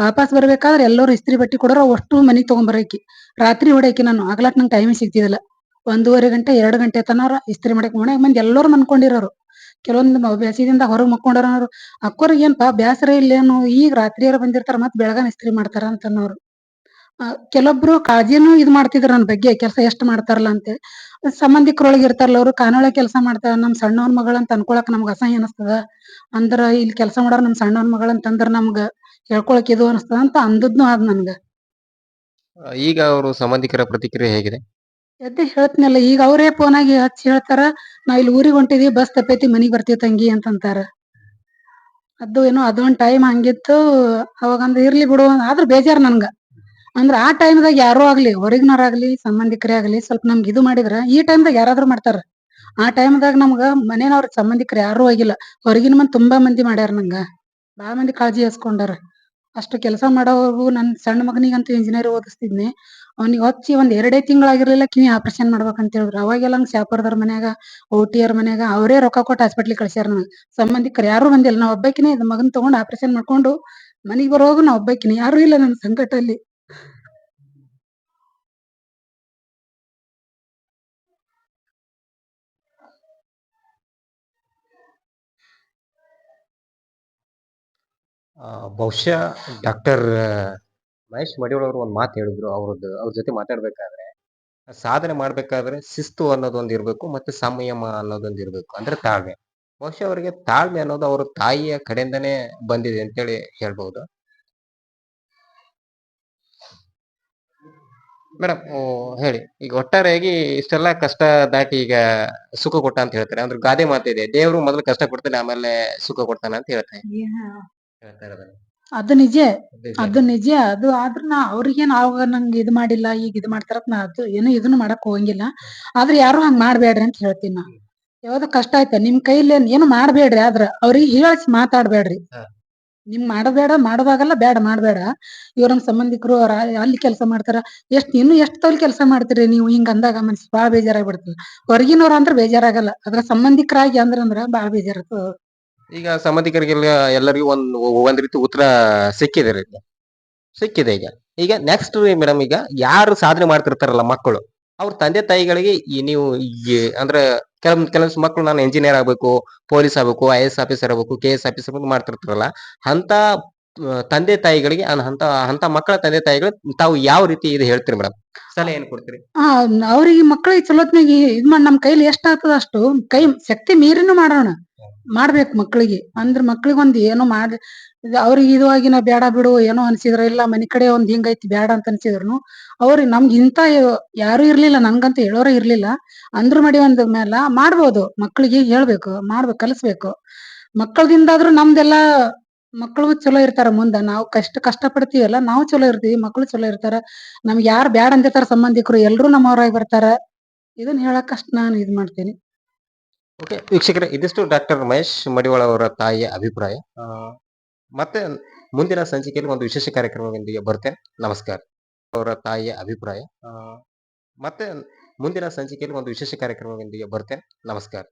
ವಾಪಸ್ ಬರ್ಬೇಕಾದ್ರೆ ಎಲ್ಲರೂ ಇಸ್ತ್ರಿ ಬಟ್ಟೆ ಕೊಡೋರು ಅಷ್ಟು ಮನೆಗೆ ತಗೊಂಬರಕಿ. ರಾತ್ರಿ ಹೊಡ್ಯಾಕಿ ನಾನು ಆಗ್ಲಾಕ್ ನಂಗೆ ಟೈಮೇ ಸಿಗ್ತಿದಿಲ್ಲ. 1:30 ಗಂಟೆ 2 ಗಂಟೆ ತನರ ಇಸ್ತ್ರಿ ಮಾಡಕ್ ಮನ್ಯಾಗ ಮಂದಿ ಎಲ್ಲರೂ ಮನ್ಕೊಂಡಿರೋರು. ಕೆಲವೊಂದು ಬೇಸಿದಿಂದ ಹೊರಗೆ ಮಕ್ಕೊಂಡಾರ. ಅಕ್ಕೋರಿಗೆ ಏನ್ಪಾ ಬ್ಯಾಸರ ಇಲ್ಲೇನು, ಈಗ ರಾತ್ರಿಯರ ಬಂದಿರ್ತಾರ ಮತ್ ಬೆಳಗಾನ ಇಸ್ತ್ರಿ ಮಾಡ್ತಾರ ಅಂತ ಅನ್ನೋರು. ಕೆಲವೊಬ್ರು ಕಾಳಜಿನೂ ಇದ್ ಮಾಡ್ತಿದ್ರು ನನ್ನ ಬಗ್ಗೆ, ಕೆಲಸ ಎಷ್ಟ್ ಮಾಡ್ತಾರಲ್ಲ ಅಂತೇಳಿ. ಸಂಬಂಧಿಕರೊಳಗೆ ಇರ್ತಾರಲ್ಲ ಅವ್ರು ಖಾನಾವಳಿ ಕೆಲಸ ಮಾಡ್ತಾರ ನಮ್ ಸಣ್ಣವನ್ ಮಗಳ್ ಅಂತ ಅನ್ಕೊಳಕ್ ನಮ್ಗ ಅಸಹ್ಯ ಅನಸ್ತದ. ಅಂದ್ರ ಇಲ್ಲಿ ಕೆಲಸ ಮಾಡೋರ್ ನಮ್ ಸಣ್ಣವನ್ ಮಗಳ್ ಅಂತಂದ್ರ ನಮ್ಗ ಹೇಳ್ಕೊಳಕ್ ಇದು ಅನಸ್ತದ ಅಂತ ಅಂದದ್ನು ಆದ್ ನನ್ಗ. ಈಗ ಅವರು ಸಂಬಂಧಿಕರ ಪ್ರತಿಕ್ರಿಯೆ ಹೇಗಿದೆ? ಎದ್ದೆ ಹೇಳ್ತೀನಲ್ಲ, ಈಗ ಅವರೇ ಫೋನಾಗಿ ಹಚ್ಚಿ ಹೇಳ್ತಾರ, ನಾವ್ ಇಲ್ಲಿ ಊರಿಗೆ ಹೊಂಟಿದೀವಿ, ಬಸ್ ತಪ್ಪೈತಿ ಮನಿಗ್ ಬರ್ತೀವಿ ತಂಗಿ ಅಂತಂತಾರ. ಅದು ಏನೋ ಅದೊಂದ್ ಟೈಮ್ ಹಂಗಿತ್ತು. ಅವಾಗಂದ್ರ ಇರ್ಲಿ ಬಿಡು ಆದ್ರೂ ಬೇಜಾರ್ ನನ್ಗ. ಅಂದ್ರ ಆ ಟೈಮ್ದಾಗ ಯಾರೋ ಆಗ್ಲಿ, ಹೊರಗಿನವ್ರಾಗ್ಲಿ ಸಂಬಂಧಿಕರೇ ಆಗ್ಲಿ ಸ್ವಲ್ಪ ನಮ್ಗೆ ಇದು ಮಾಡಿದ್ರ ಈ ಟೈಮ್ದಾಗ ಯಾರಾದ್ರೂ ಮಾಡ್ತಾರ. ಆ ಟೈಮ್ದಾಗ ನಮ್ಗ ಮನೇನವ್ರ ಸಂಬಂಧಿಕರು ಯಾರೂ ಆಗಿಲ್ಲ. ಹೊರಗಿನ ಮಂದಿ ತುಂಬಾ ಮಂದಿ ಮಾಡ್ಯಾರ ನಂಗ. ಬಾಳ ಮಂದಿ ಕಾಳಜಿ ಹಸ್ಕೊಂಡಾರ. ಅಷ್ಟು ಕೆಲಸ ಮಾಡೋವು. ನನ್ ಸಣ್ಣ ಮಗನಿಗಂತೂ ಇಂಜಿನಿಯರ್ ಓದಿಸ್ತಿದ್ನಿ. ಅವ್ನಿಗೆ ಹಚ್ಚಿ ಒಂದ್ 2 ತಿಂಗಳಾಗಿರ್ಲಿಲ್ಲ ಕಿವಿ ಆಪರೇಷನ್ ಮಾಡ್ಬೇಕಂತ ಹೇಳಿದ್ರು. ಅವಾಗೆಲ್ಲ ಶಾಪುರದವ್ರ ಮನ್ಯಾಗ, ಔಟಿಯರ್ ಮನ್ಯಾಗ ಅವರೇ ರೊಕ್ಕ ಕೊಟ್ಟು ಹಾಸ್ಪಿಟ್ಲಿಗೆ ಕಳ್ಸ್ಯಾರ ನನಗ. ಸಂಬಂಧಿಕರು ಯಾರು ಬಂದಿಲ್ಲ. ನಾ ಒಬ್ಬಾಕಿನೇ ಮಗನ್ ತಗೊಂಡ್ ಆಪರೇಷನ್ ಮಾಡ್ಕೊಂಡು ಮನಿಗ್ ಬರೋವಾಗ ನಾ ಒಬ್ಬಾಕಿನೇ, ಯಾರು ಇಲ್ಲ ನನ್ನ ಸಂಕಟಲ್ಲಿ. ಬಹುಶಃ ಡಾಕ್ಟರ್ ಮಹೇಶ್ ಮಡಿವಾಳ ಅವರು ಒಂದು ಮಾತು ಹೇಳಿದ್ರು. ಅವ್ರ ಜೊತೆ ಮಾತಾಡ್ಬೇಕಾದ್ರೆ, ಸಾಧನೆ ಮಾಡ್ಬೇಕಾದ್ರೆ ಶಿಸ್ತು ಅನ್ನೋದೊಂದು ಇರ್ಬೇಕು, ಮತ್ತೆ ಸಂಯಮ ಅನ್ನೋದೊಂದು ಇರ್ಬೇಕು, ಅಂದ್ರೆ ತಾಳ್ಮೆ. ಬಹುಶಃ ಅವರಿಗೆ ತಾಳ್ಮೆ ಅನ್ನೋದು ಅವ್ರ ತಾಯಿಯ ಕಡೆಯಿಂದನೇ ಬಂದಿದೆ ಅಂತೇಳಿ ಹೇಳ್ಬಹುದು. ಮೇಡಮ್ ಹೇಳಿ, ಈಗ ಒಟ್ಟಾರೆಯಾಗಿ ಇಷ್ಟೆಲ್ಲ ಕಷ್ಟ ದಾಟಿ ಈಗ ಸುಖ ಕೊಟ್ಟ ಅಂತ ಹೇಳ್ತಾರೆ. ಅಂದ್ರೆ ಗಾದೆ ಮಾತಿದೆ, ದೇವ್ರು ಮೊದಲು ಕಷ್ಟ ಕೊಡ್ತಾನೆ ಆಮೇಲೆ ಸುಖ ಕೊಡ್ತಾನೆ ಅಂತ ಹೇಳ್ತಾರೆ. ಅದು ನಿಜ. ಅದು ನಿಜ. ಅದು ಆದ್ರ ನಾ ಅವ್ರಿಗೇನ್ ಆವಾಗ ನಂಗೆ ಇದು ಮಾಡಿಲ್ಲ, ಈಗ ಇದು ಮಾಡ್ತಾರತ್ ನಾ ಅದು ಏನು ಇದನ್ನು ಮಾಡಕ್ ಹೋಗಂಗಿಲ್ಲ. ಆದ್ರೆ ಯಾರು ಹಂಗ್ ಮಾಡ್ಬೇಡ್ರಿ ಅಂತ ಹೇಳ್ತೀನಿ ನಾ. ಯಾವ್ದು ಕಷ್ಟ ಆಯ್ತ ನಿಮ್ ಕೈಲಿ ಏನು ಮಾಡ್ಬೇಡ್ರಿ, ಆದ್ರ ಅವ್ರಿಗೆ ಹೀಯಾಳಿಸಿ ಮಾತಾಡ್ಬೇಡ್ರಿ. ನಿಮ್ ಮಾಡಬೇಡ, ಮಾಡೋದಾಗಲ್ಲ, ಬೇಡ ಮಾಡ್ಬೇಡ. ಇವ್ರ ನಮ್ ಸಂಬಂಧಿಕರು ಅಲ್ಲಿ ಕೆಲಸ ಮಾಡ್ತಾರ, ಇನ್ನು ಎಷ್ಟ್ ತವಲಿ ಕೆಲಸ ಮಾಡ್ತೀರಿ ನೀವು, ಹಿಂಗ ಅಂದಾಗ ಮನ್ಸಿಗೆ ಬಾಳ ಬೇಜಾರಾಗ್ಬಿಡ್ತದ. ಹೊರಗಿನವ್ರ ಅಂದ್ರ ಬೇಜಾರಾಗಲ್ಲ, ಅದ್ರ ಸಂಬಂಧಿಕರಾಗಿ ಅಂದ್ರ ಬಾಳ ಬೇಜಾರಾಗ್ತದ. ಈಗ ಸಂಬಂಧಿಕರಿಗೆಲ್ಲ ಎಲ್ಲರಿಗೂ ಒಂದ್ ರೀತಿ ಉತ್ತರ ಸಿಕ್ಕಿದೆ ಈಗ. ಈಗ ನೆಕ್ಸ್ಟ್ ಮೇಡಮ್, ಈಗ ಯಾರು ಸಾಧನೆ ಮಾಡ್ತಿರ್ತಾರಲ್ಲ ಮಕ್ಕಳು, ಅವ್ರ ತಂದೆ ತಾಯಿಗಳಿಗೆ ನೀವು ಅಂದ್ರೆ ಕೆಲವೊಂದು ಮಕ್ಕಳು ನಾನು ಎಂಜಿನಿಯರ್ ಆಗ್ಬೇಕು, ಪೊಲೀಸ್ ಆಗ್ಬೇಕು, IAS ಆಫೀಸರ್ ಆಗ್ಬೇಕು, KS ಆಫೀಸರ್ ಮಾಡ್ತಿರ್ತಾರಲ್ಲ, ಅಂತ ತಂದೆ ತಾಯಿಗಳಿಗೆ ಅಂತ ಮಕ್ಕಳ ತಂದೆ ತಾಯಿಗಳು ತಾವು ಯಾವ ರೀತಿ ಇದು ಹೇಳ್ತೀರಿ ಮೇಡಮ್? ಸಲಹೆ ಏನ್ ಕೊಡ್ತೀರಿ? ಅವ್ರಿಗೆ ಮಕ್ಕಳಿಗೆ ಚಲೋತ್ನಾಗ ಇದ್ ಮಾಡಿ ನಮ್ ಕೈಲಿ ಎಷ್ಟ್ ಆಗ್ತದ ಅಷ್ಟು ಕೈ ಶಕ್ತಿ ಮೀರಿನೂ ಮಾಡೋಣ, ಮಾಡ್ಬೇಕು ಮಕ್ಕಳಿಗೆ. ಅಂದ್ರ ಮಕ್ಳಿಗೆ ಒಂದ್ ಏನೋ ಮಾಡಿ ಅವ್ರಿಗೆ ಇದುವಾಗಿ ನಾವ್ ಬೇಡ ಬಿಡು ಏನೋ ಅನ್ಸಿದ್ರ, ಇಲ್ಲ ಮನಿ ಕಡೆ ಒಂದ್ ಹಿಂಗೈತಿ ಬೇಡ ಅಂತ ಅನ್ಸಿದ್ರು, ಅವ್ರಿಗೆ ನಮ್ಗೆ ಇಂತ ಯಾರು ಇರ್ಲಿಲ್ಲ, ನಂಗಂತ ಹೇಳೋರ ಇರ್ಲಿಲ್ಲ. ಅಂದ್ರ ಮಾಡಿ ಒಂದ್ ಮೇಲ ಮಾಡ್ಬೋದು. ಮಕ್ಕಳಿಗೆ ಹೇಳ್ಬೇಕು, ಕಲಿಸ್ಬೇಕು. ಮಕ್ಕಳದಿಂದಾದ್ರೂ ನಮ್ದೆಲ್ಲಾ ಮಕ್ಕಳು ಚಲೋ ಇರ್ತಾರ ಮುಂದ. ನಾವು ಕಷ್ಟ ಪಡ್ತೀವಲ್ಲ, ನಾವು ಚಲೋ ಇರ್ತೀವಿ, ಮಕ್ಕಳು ಚಲೋ ಇರ್ತಾರ. ನಮ್ಗೆ ಯಾರು ಬ್ಯಾಡ ಅಂದಿರ್ತಾರ ಸಂಬಂಧಿಕರು ಎಲ್ರು ನಮ್ಮವ್ರಾಗಿ ಬರ್ತಾರ. ಇದನ್ನ ಹೇಳಕ್ ಅಷ್ಟ್ ನಾನು ಇದ್ ಮಾಡ್ತೇನೆ. ಓಕೆ ವೀಕ್ಷಕರೇ, ಇದಿಷ್ಟು ಡಾಕ್ಟರ್ ಮಹೇಶ್ ಮಡಿವಾಳ ಅವರ ತಾಯಿಯ ಅಭಿಪ್ರಾಯ. ಮತ್ತೆ ಮುಂದಿನ ಸಂಚಿಕೆಯಲ್ಲಿ ಒಂದು ವಿಶೇಷ ಕಾರ್ಯಕ್ರಮದೊಂದಿಗೆ ಬರ್ತೇನೆ. ನಮಸ್ಕಾರ. ಅವರ ತಾಯಿಯ ಅಭಿಪ್ರಾಯ. ಮತ್ತೆ ಮುಂದಿನ ಸಂಚಿಕೆಯಲ್ಲಿ ಒಂದು ವಿಶೇಷ ಕಾರ್ಯಕ್ರಮದೊಂದಿಗೆ ಬರ್ತೇನೆ. ನಮಸ್ಕಾರ.